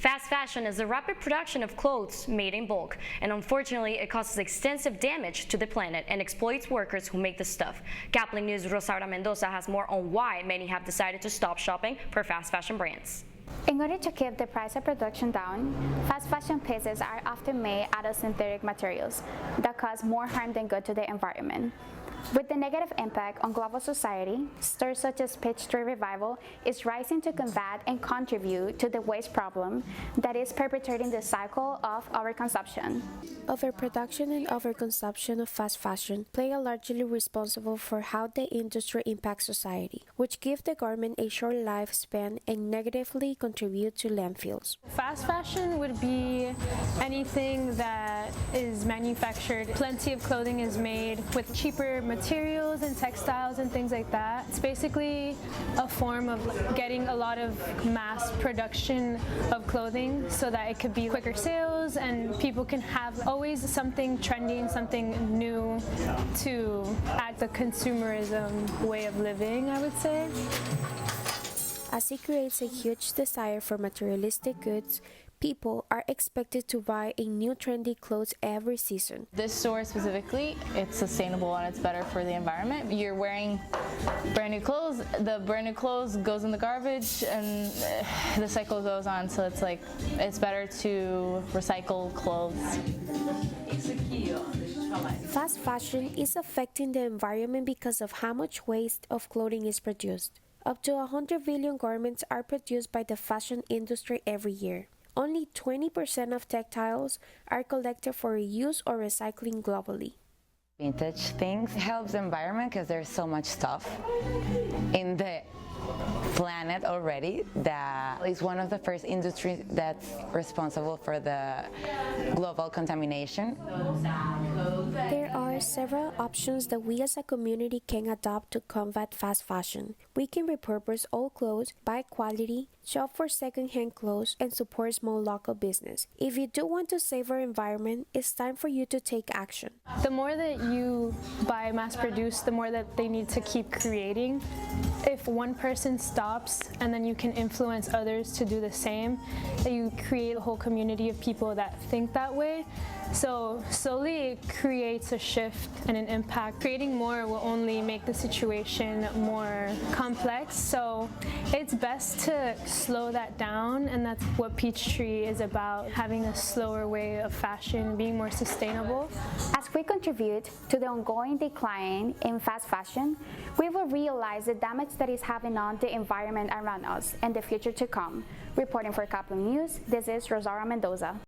Fast fashion is the rapid production of clothes made in bulk, and unfortunately it causes extensive damage to the planet and exploits workers who make the stuff. Caplin News' Rosaura Mendoza has more on why many have decided to stop shopping for fast fashion brands. In order to keep the price of production down, fast fashion pieces are often made out of synthetic materials that cause more harm than good to the environment. With the negative impact on global society, stirs such as Peach Tree Revival is rising to combat and contribute to the waste problem that is perpetuating the cycle of overconsumption. Overproduction and overconsumption of fast fashion play a largely responsible for how the industry impacts society, which give the garment a short lifespan and negatively contribute to landfills. Fast fashion would be anything that is manufactured. Plenty of clothing is made with cheaper materials and textiles and things like that. It's basically a form of getting a lot of mass production of clothing so that it could be quicker sales and people can have always something trendy and something new to add the consumerism way of living, I would say. As it creates a huge desire for materialistic goods, people are expected to buy a new trendy clothes every season. This store specifically, it's sustainable and it's better for the environment. You're wearing brand new clothes, the brand new clothes goes in the garbage and the cycle goes on, so it's like it's better to recycle clothes. Fast fashion is affecting the environment because of how much waste of clothing is produced. Up to 100 billion garments are produced by the fashion industry every year. Only 20% of textiles are collected for reuse or recycling globally. Vintage things helps the environment because there's so much stuff in the planet already that is one of the first industries that's responsible for the global contamination. There are several options that we as a community can adopt to combat fast fashion. We can repurpose old clothes, buy quality, shop for second-hand clothes, and support small local business. If you do want to save our environment, it's time for you to take action. The more that you buy mass-produced, the more that they need to keep creating. If one person stops and then you can influence others to do the same, you create a whole community of people that think that way. So slowly it creates a shift and an impact. Creating more will only make the situation more complex, so it's best to slow that down, and that's what Peachtree is about, having a slower way of fashion, being more sustainable. As we contribute to the ongoing decline in fast fashion, we will realize the damage that is having on the environment around us and the future to come. Reporting for Caplin News, this is Rosaura Mendoza.